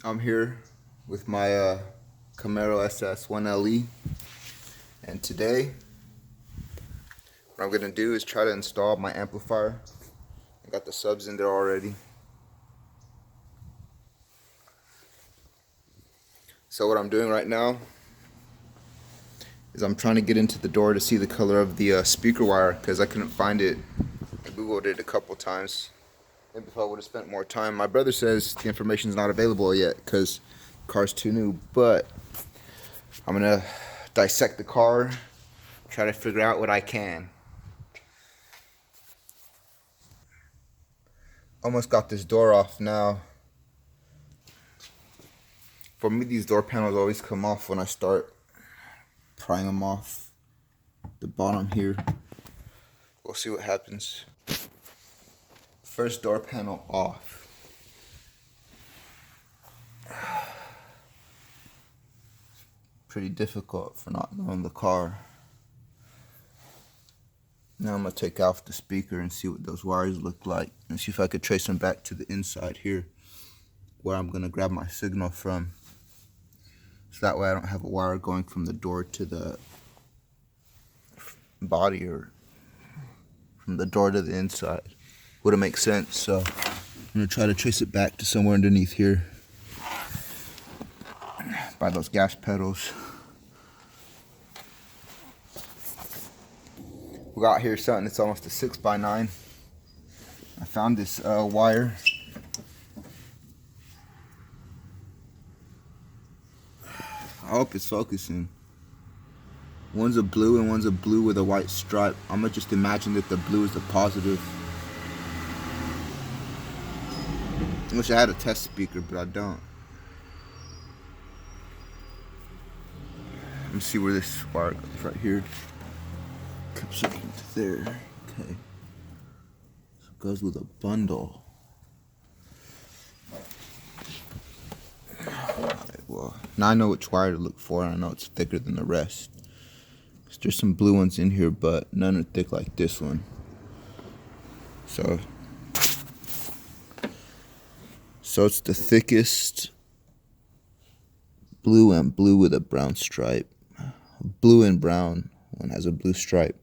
I'm here with my Camero SS 1LE, and today what I'm going to do is try to install my amplifier. I got the subs in there already. So what I'm doing right now is I'm trying to get into the door to see the color of the speaker wire, because I couldn't find it. I googled it a couple times. Maybe if I would have spent more time. My brother says the information is not available yet because the car's too new, but I'm gonna dissect the car, try to figure out what I can. Almost got this door off now. For me, these door panels always come off when I start prying them off the bottom here. We'll see what happens. First door panel off. Pretty difficult for not knowing the car. Now I'm going to take off the speaker and see what those wires look like, and see if I could trace them back to the inside here where I'm going to grab my signal from. So that way I don't have a wire going from the door to the body, or from the door to the inside. Wouldn't make sense, so I'm going to try to trace it back to somewhere underneath here by those gas pedals. We got here something that's almost a 6x9. I found this wire. I hope it's focusing. One's a blue and one's a blue with a white stripe. I'm gonna just imagine that the blue is the positive. I wish I had a test speaker, but I don't. Let me see where this wire goes. Right here. Comes up into there. Okay. So it goes with a bundle. Alright, well, now I know which wire to look for, and I know it's thicker than the rest. There's some blue ones in here, but none are thick like this one. So it's the thickest blue, and blue with a brown stripe. Blue and brown. One has a blue stripe.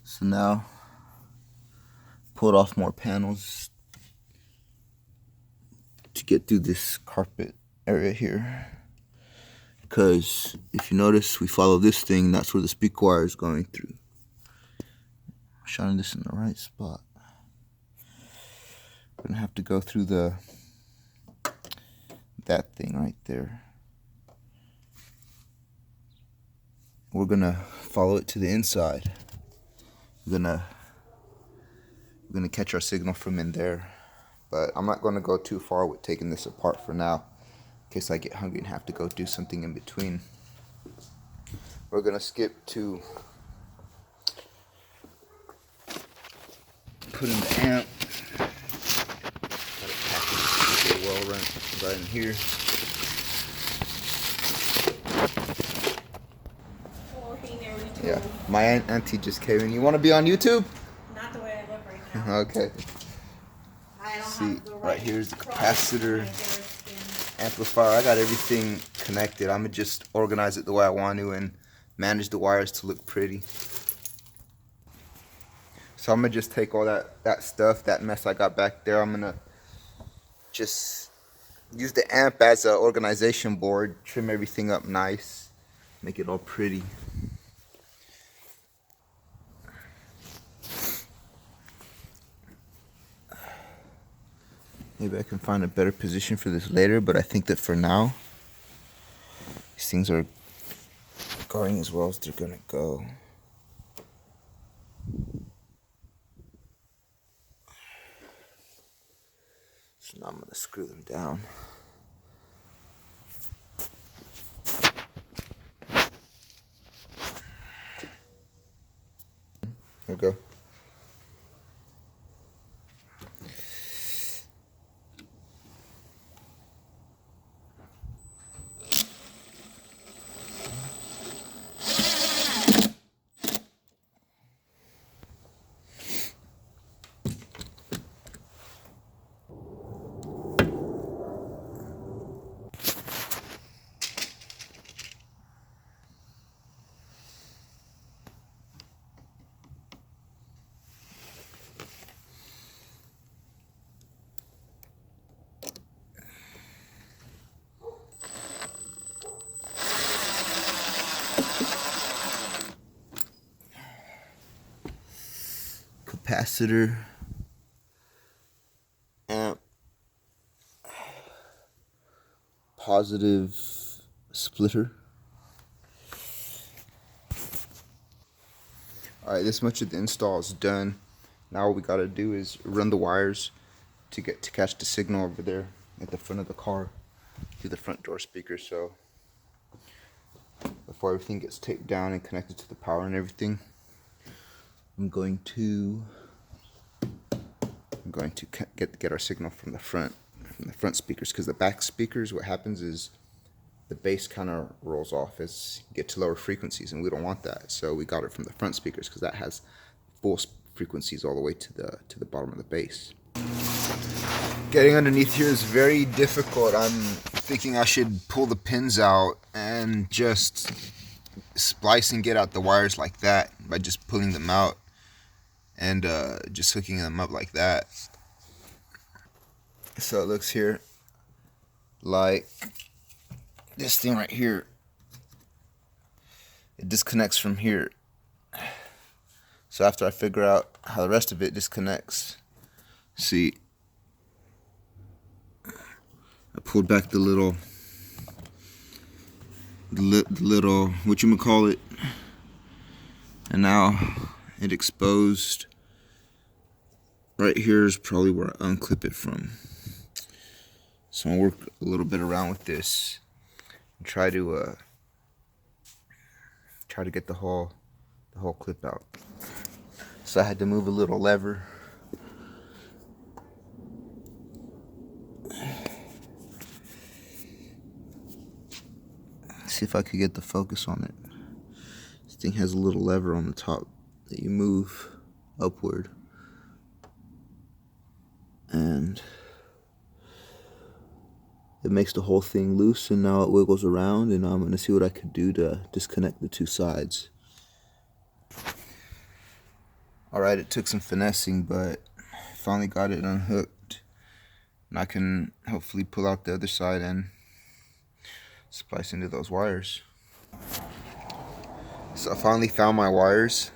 So now, pulled off more panels to get through this carpet area here. Because if you notice, we follow this thing, that's where the speaker wire is going through. I'm shining this in the right spot. We're gonna have to go through that thing right there. We're gonna follow it to the inside. We're gonna catch our signal from in there. But I'm not gonna go too far with taking this apart for now, in case I get hungry and have to go do something in between. We're gonna skip to put in the amp. Got it packaged well right in here. Yeah, my auntie just came in. You want to be on YouTube? Not the way I look right now. Okay. I don't See, have the right here's the capacitor, amplifier. I got everything connected. I'm gonna just organize it the way I want to and manage the wires to look pretty. So I'm gonna just take all that stuff, that mess I got back there. I'm gonna just use the amp as an organization board, trim everything up nice, make it all pretty. Maybe I can find a better position for this later, but I think that for now, these things are going as well as they're gonna go. So now I'm gonna screw them down. There we go. capacitor, amp, positive splitter. Alright, this much of the install is done. Now what we gotta do is run the wires to catch the signal over there at the front of the car to the front door speaker. So before everything gets taped down and connected to the power and everything, I'm going to get our signal from the front speakers, because the back speakers, what happens is the bass kind of rolls off as you get to lower frequencies, and we don't want that. So we got it from the front speakers because that has full frequencies all the way to the bottom of the bass. Getting underneath here is very difficult. I'm thinking I should pull the pins out and just splice and get out the wires like that by just pulling them out and just hooking them up like that. So it looks here like this thing right here. It disconnects from here. So after I figure out how the rest of it disconnects, see, I pulled back the little whatchamacallit, and now it exposed. Right here is probably where I unclip it from. So I'm gonna work a little bit around with this and try to get the whole clip out. So I had to move a little lever. See if I could get the focus on it. This thing has a little lever on the top that you move upward, and it makes the whole thing loose, and now it wiggles around, and I'm going to see what I could do to disconnect the two sides. Alright, it took some finessing, but I finally got it unhooked, and I can hopefully pull out the other side and splice into those wires. So I finally found my wires.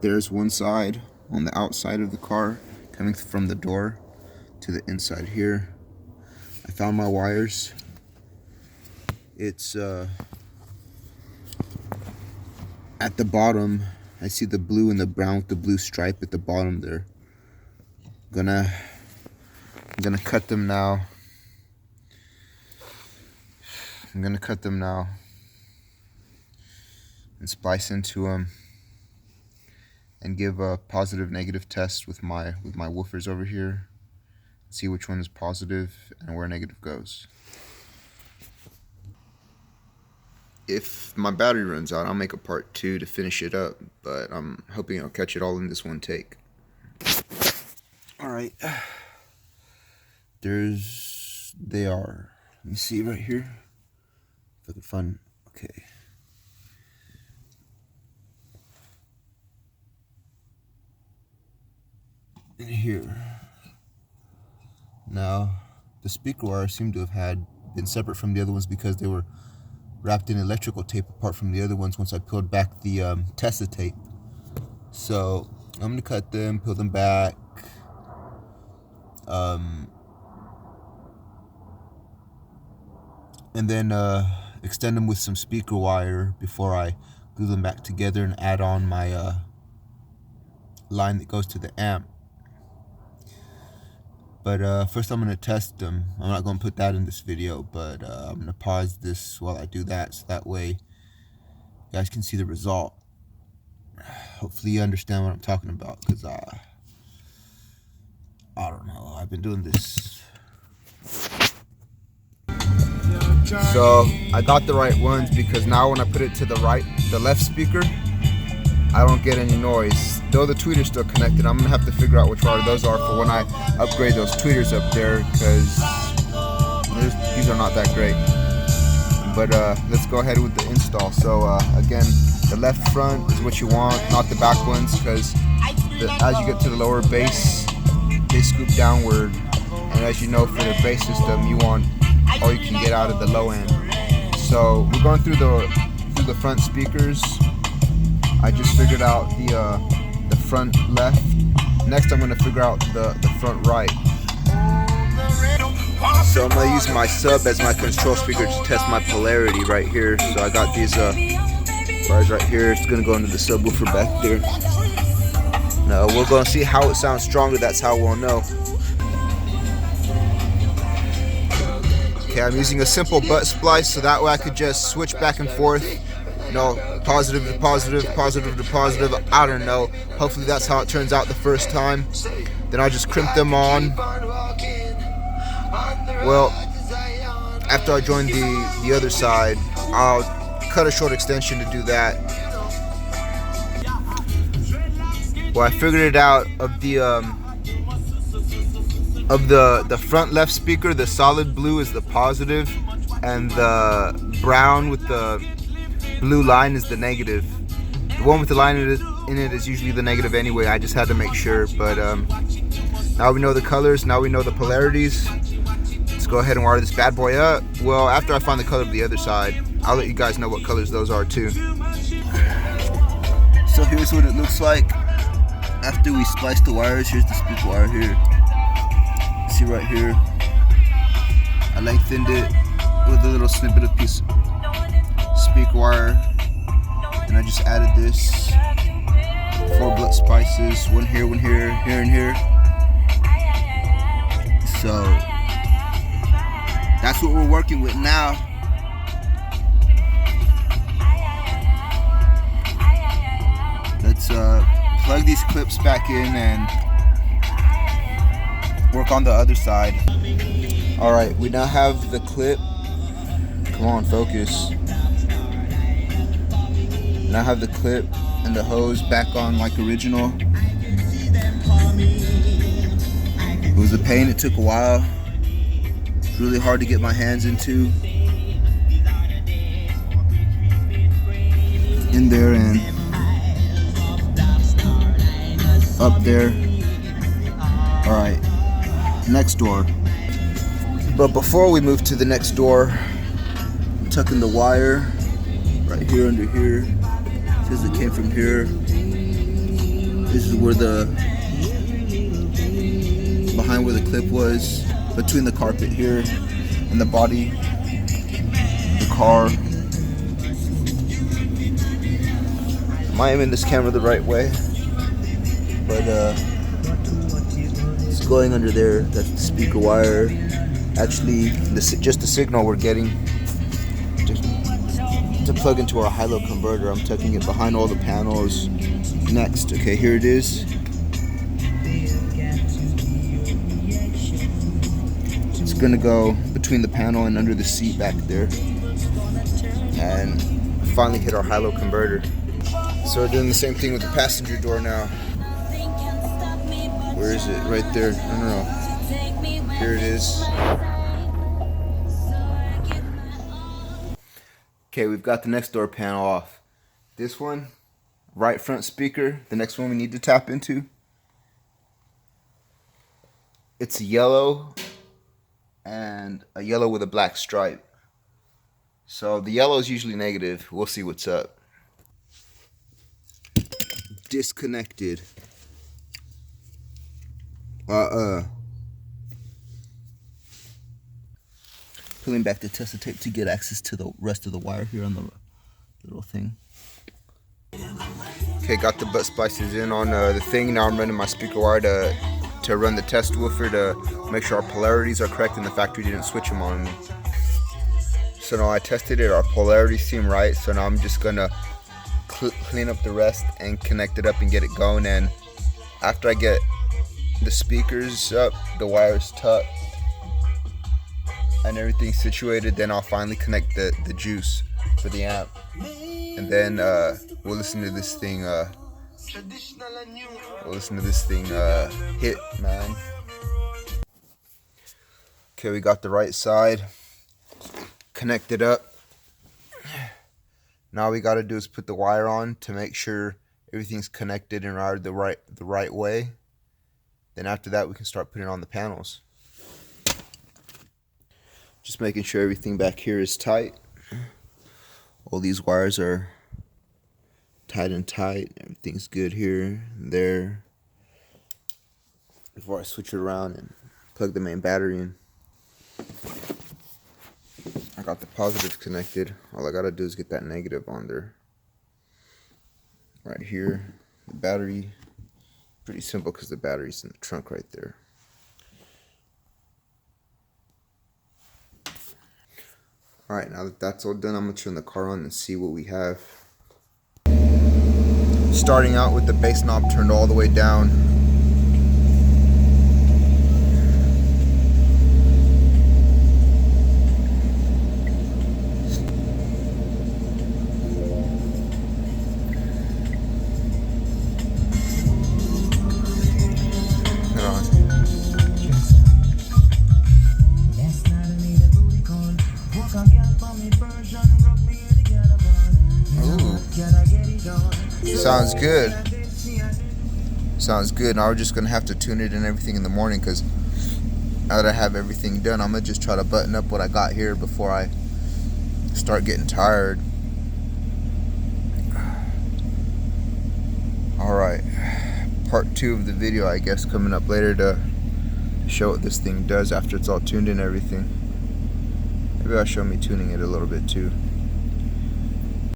There's one side on the outside of the car coming from the door to the inside here. I found my wires. It's at the bottom. I see the blue and the brown with the blue stripe at the bottom there. I'm gonna cut them now. And splice into them and give a positive negative test with my woofers over here. See which one is positive and where negative goes. If my battery runs out, I'll make a part 2 to finish it up, but I'm hoping I'll catch it all in this one take. Alright, they are. Let me see right here if I can find. Okay. In here. Now, the speaker wires seem to have been separate from the other ones because they were wrapped in electrical tape apart from the other ones once I peeled back the Tesla tape. So I'm gonna cut them, peel them back, and then extend them with some speaker wire before I glue them back together and add on my line that goes to the amp. But first I'm going to test them. I'm not going to put that in this video, but I'm going to pause this while I do that, so that way you guys can see the result. Hopefully you understand what I'm talking about, because I don't know, I've been doing this. So I got the right ones, because now when I put it to the left speaker, I don't get any noise. Though the tweeter's still connected, I'm gonna have to figure out which wire those are for when I upgrade those tweeters up there, because these are not that great. But let's go ahead with the install. So again, the left front is what you want, not the back ones, because as you get to the lower bass, they scoop downward, and as you know, for the bass system, you want all you can get out of the low end. So we're going through the to the front speakers. I just figured out the front left. Next I'm gonna figure out the front right. So I'm gonna use my sub as my control speaker to test my polarity right here. So I got these wires right here. It's gonna go into the subwoofer back there. Now we're gonna see how it sounds stronger. That's how we'll know. Okay, I'm using a simple butt splice so that way I could just switch back and forth. You know, positive to positive, positive to positive. I don't know. Hopefully that's how it turns out the first time. Then I'll just crimp them on. Well, after I join the other side, I'll cut a short extension to do that. Well, I figured it out of the front left speaker. The solid blue is the positive, and the brown with the blue line is the negative. The one with the line in it is usually the negative anyway. I just had to make sure. But now we know the colors. Now we know the polarities. Let's go ahead and wire this bad boy up. Well, after I find the color of the other side, I'll let you guys know what colors those are too. So here's what it looks like after we splice the wires. Here's the speaker wire here. See right here, I lengthened it with a little snippet of piece speaker wire, and I just added this 4 butt spices, one here, here, and here. So that's what we're working with now. Let's plug these clips back in and work on the other side. Alright, we now have the clip. Come on, focus. Now I have the clip and the hose back on like original. It was a pain, it took a while. Really hard to get my hands into. In there and up there. Alright, next door. But before we move to the next door, I'm tucking the wire right here under here. It says it came from here. This is where behind where the clip was, between the carpet here and the body of the car. Am I aiming this camera the right way? But it's going under there. That's the speaker wire. Actually, just the signal we're getting to plug into our high-low converter. I'm tucking it behind all the panels. Next, okay, here it is. It's gonna go between the panel and under the seat back there, and finally hit our high-low converter. So we're doing the same thing with the passenger door now. Where is it? Right there. No. Here it is. Okay, we've got the next door panel off. This one, right front speaker. The next one we need to tap into. It's yellow, and a yellow with a black stripe. So the yellow is usually negative. We'll see what's up. Disconnected. Pulling back the tester tape to get access to the rest of the wire here on the little thing. Okay, got the butt splices in on the thing. Now I'm running my speaker wire to run the test woofer to make sure our polarities are correct and the factory didn't switch them on me. So now I tested it, our polarities seem right, so now I'm just gonna clean up the rest and connect it up and get it going. And after I get the speakers up, the wires tucked, and everything situated, then I'll finally connect the juice for the amp, and then we'll listen to this thing hit, man. Okay, we got the right side connected up. Now we got to do is put the wire on to make sure everything's connected and routed the right way. Then after that we can start putting on the panels. Just making sure everything back here is tight. All these wires are tight and tight. Everything's good here and there. Before I switch it around and plug the main battery in. I got the positives connected. All I gotta do is get that negative on there. Right here, the battery. Pretty simple because the battery's in the trunk right there. Alright, now that that's all done, I'm gonna turn the car on and see what we have. Starting out with the bass knob turned all the way down. Sounds good. Sounds good. Now we're just gonna have to tune it and everything in the morning, because now that I have everything done, I'm gonna just try to button up what I got here before I start getting tired. Alright, part 2 of the video, I guess, coming up later to show what this thing does after it's all tuned in and everything. Maybe I'll show me tuning it a little bit too.